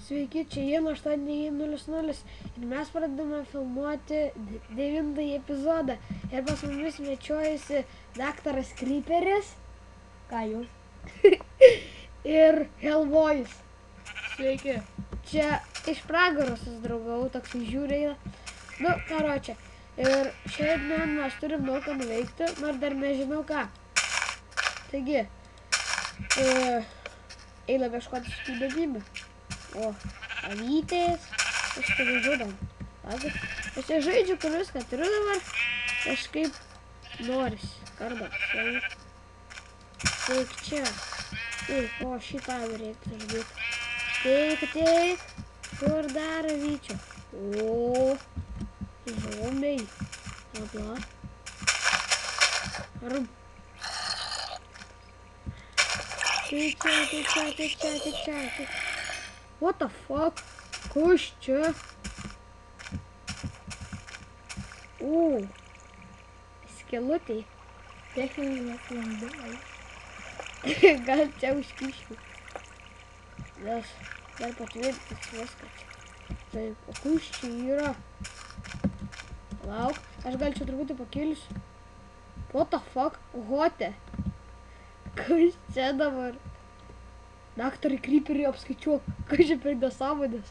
Sveiki, čia 1800 ir mes pradedame filmuoti 9 epizodą. Ir pas mumis mečiojasi daktaras Creeperis. Ką jūs? Ir Hellboy's. Sveiki. Čia iš pragaro susidraugavau, toks žiūrėjo. Nu, karočią. Ir šiandien mes turim daug ką nuveikti, nors dar nežinau ką. Taigi, einame ieškoti skaidomybę. O, avytės, kažkaip žudom. Aš čia žaidžiu, kur viską turiu dabar, kažkaip noris. Kardas. Teik čia. Teik, o šitą reiktų žudyti. Teik. Kur dar avyčio? O, zombiai. Abla. Arm. Teik čia. What the fuck? Kas čia? Skelutė. Techninės landai. Gal čia užkišiu. Nes dar patvirtins viską čia. Taip, o kas čia yra? Lauk, aš gal čia truputį pakilsiu. What the fuck? Hote. Kas čia dabar? Daktarai Creeperį apskaičiuok, kas čia per nesąmonės.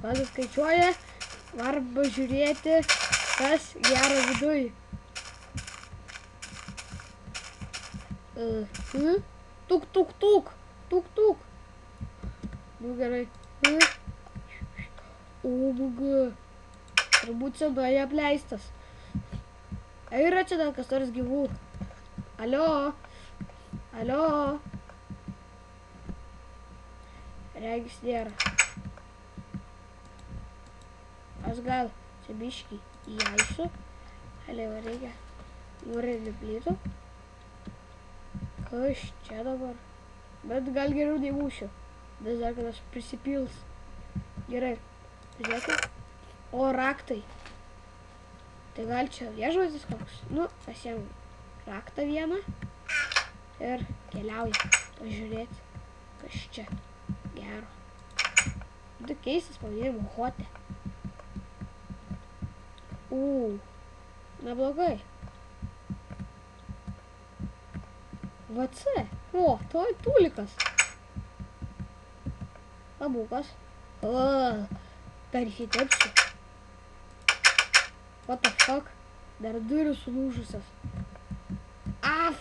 Kas skaičiuoja, arba žiūrėti, kas gero viduj. Tuk. Nu gerai. Obuga. Turbūt senai apleistas. Yra čia dar kas nors gyvų. Alio. Regis nėra. Aš gal čia biškį įeisiu. Alio reikia. Mūrinį plytų. Kas čia dabar? Bet gal geriau neįmūšiu. Nes dar kad aš prisipils. Gerai. Žiūrėkit. O raktai. Tai gal čia viešbutis koks? Nu, pasiemu raktą vieną. Ir keliauja pažiūrėti, kas čia gero. Du keistas pavadinimu Hote. Neblogai. VC. O, to tūlikas. Abukas. Dar įsitepsiu. What the fuck? Dar durų sulūžusios.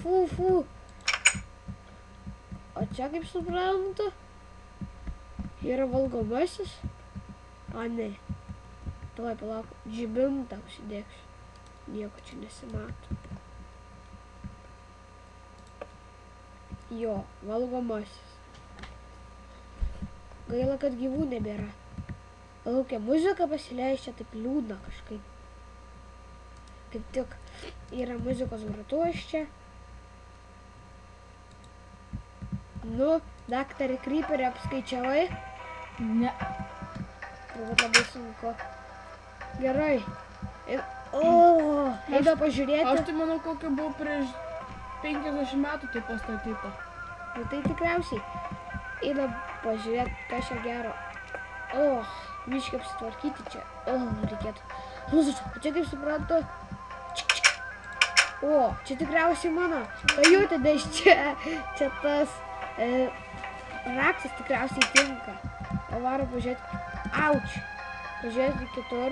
Fu. O čia, kaip suprantu, yra valgomasis. O ne. Tuoj palauk, žibintą užsidėksiu. Nieko čia nesimato. Jo, valgomasis. Gaila, kad gyvų nebėra. Laukia muzika pasileisčia, taip liūdna kažkaip. Kaip tik yra muzikos grotuvas čia. Nu, daktarį Creeperį apskaičiavai? Ne. Turbūt labai sunku. Gerai. Eina pažiūrėti. Aš tai manau, kokia buvo prieš 50 metų tai pastatyta. Nu tai tikriausiai. Eina pažiūrėti, kas čia gero. Miškai apsitvarkyti čia. Reikėtų. Čia kaip suprantu. Čia tikriausiai mano kajutė, nes čia tas raktas tikriausiai tinka. O varo pažiūrėti. Auč. Pažiūrėti kitur.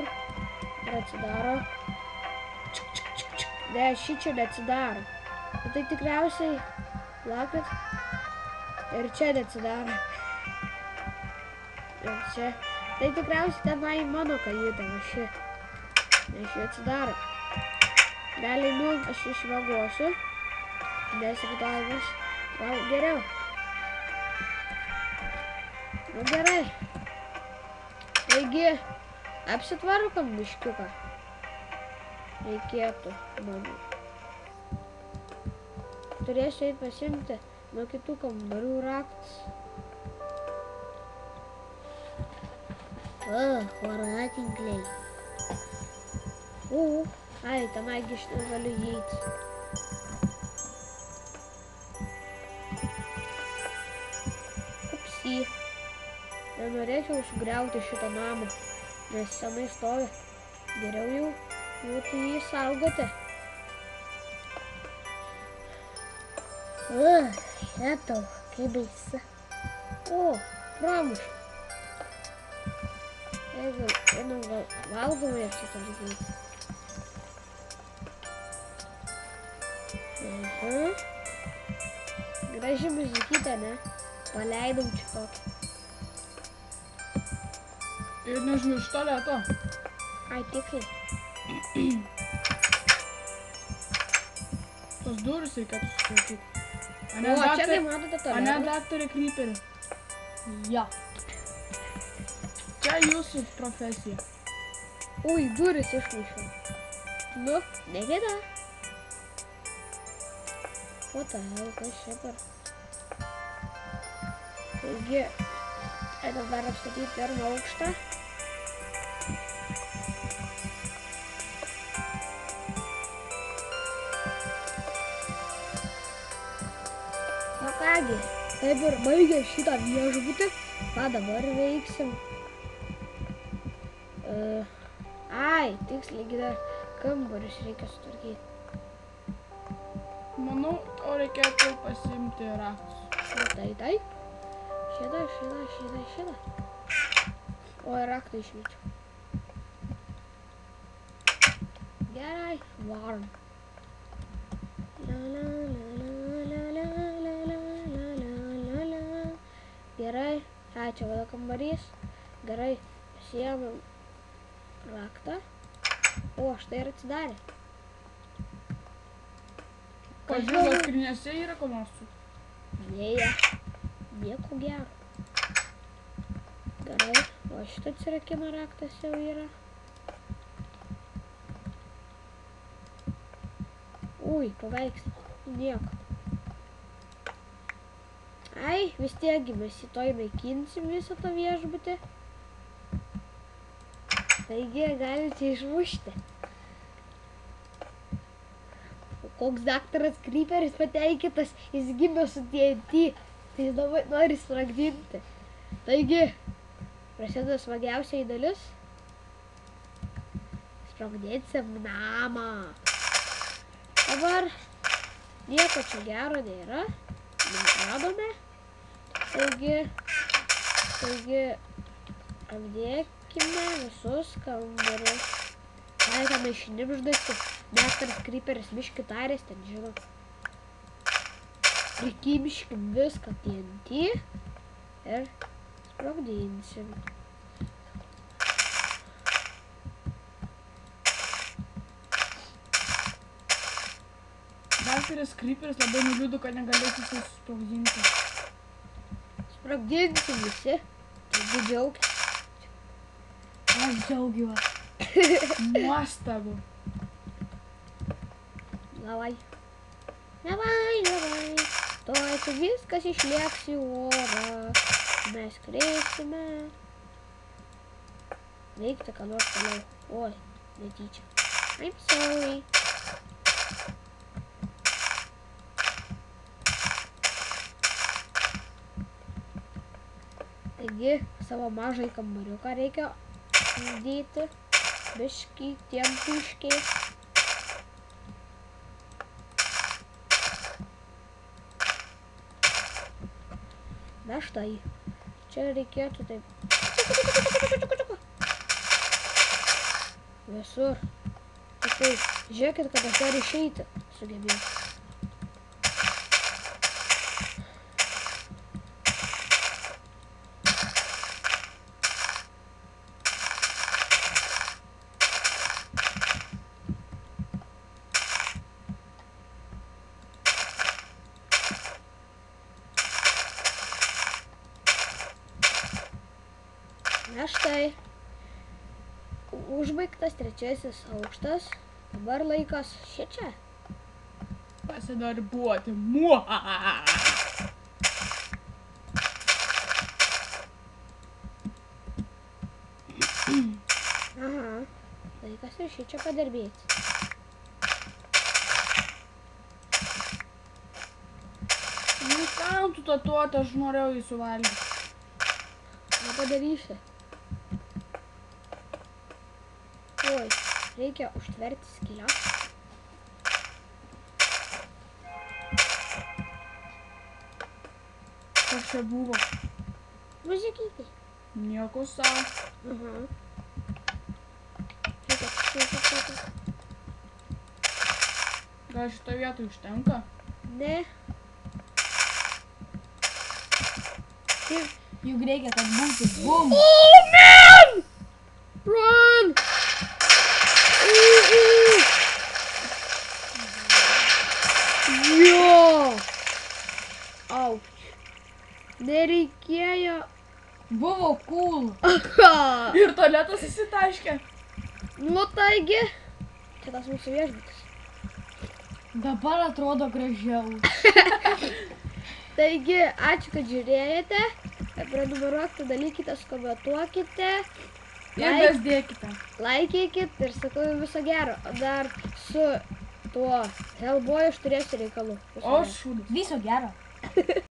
Ir atsidaro. Ne, šičia neatsidaro. Tai tikriausiai lakat. Ir čia neatsidaro. Ir čia. Tai tikriausiai tenai mano kajutė. Nes ši atsidaro. Realiai, nu, aš išmegosiu. Nesipitavimas. Gal geriau. Nu gerai. Taigi, apsitvarkom biškiuką. Reikėtų, manau. Turėsiu eit pasiimti nuo kitų kambarių raktus. Voratinkliai. Ai, tenai gišti galiu įeiti. Taksi. Nenorėčiau sugriauti šitą namą, nes senai stovi. Geriau jau tai jį saugoti. Jetau, kaip baisa. O, pramuš. Einam gal valgomai apsitvarkyti. Graži muzikytė, ne? Paleidom čia tokį. Ir neužmiršta lėto. Ai, tiksliai. Tos durys reikėtų susitvarkyti. O, čia tai matote toliau. Ane, daktarė Kryperi? Jo. Čia jūsų profesija. Ui, duris išmušiau. Nu, negėda. O ta, kas čia per... Taigi, einam dar apstatyti pirmą aukštą. Na kągi, taip ir baigė šitą viešbutį. Ką dabar veiksim? Ai, tiksliai dar kambarius reikia sutvarkyti. Manau, tau reikėtų pasiimti raktus. Na tai taip. Šitą. O, ir raktą išmečiau. Gerai, varom. Gerai, čia vado kambarys. Gerai, pasiėmėm raktą. O, štai ir atsidarė. Pažiūrėjau, skryniuose yra ko nors. Dėja, nieko gero. Gerai, o šitą atsirakino raktas jau yra. Ui, paveikslas, nieko. Ai, vis tiekgi mes į to įnaikinsim visą tą viešbutį. Taigi, galite išmušti. O koks daktaras Kryperis patenkintas, jis gimė su TNT, tai jis dabar nori sprogdinti. Taigi, prasideda smagiausiai dalis. Sprogdinsim namą. Dabar nieko čia gero nėra. Neradome. Taigi, apdėkime visus kambarius. Taikame šnipždasi. Daktaras Kryperis biški tarės, ten žino. Prikimškim viską TNT ir sprogdinsim. Daktaras Kryperis labai nuliūdo, kad negalės jisai susprogdinti. Sprogdinsim visi. Taigi džiaugtis. Aš džiaugiuos. Nuostabu. Davai. Tuoj čia viskas išlieks į orą. Mes kreisime. Veikti ką nors toliau. Oi, netyčia. I'm sorry. Taigi, savo mažai kambariuką reikia dėti. Biškį tiem puškiais. Na štai, čia reikėtų taip. Visur. Tai žiūrėkit, kad aš dar išeiti sugebėjau. Na štai, užbaigtas trečiasis aukštas, dabar laikas šičia. Pasidarbuoti. Aha, laikas ir šičia padarbėti. Nu kam tu tatuotę, aš norėjau jį suvalgyti. Nepadarysi. Oi, reikia užtverti skylę. Kas čia buvo? Muzikytė. Nieko savo. Reikia. Gal šitą vietą užtenka? Ne. Juk reikia, kad būtų bum. Oh, man! Run! Jo! Auč. Nereikėjo. Buvo cool. Aha! Ir tualetas įsitaškė. Nu taigi. Čia tas mūsų viešbutis. Dabar atrodo gražiau. Taigi, ačiū, kad žiūrėjote. Prenumeruokite, dalykitės, komentuokite. Ir besdėkite. Laikykit ir sakau jums viso gero. O dar su tuo Hellboy aš turėsiu reikalų. O šūdus. Viso gero.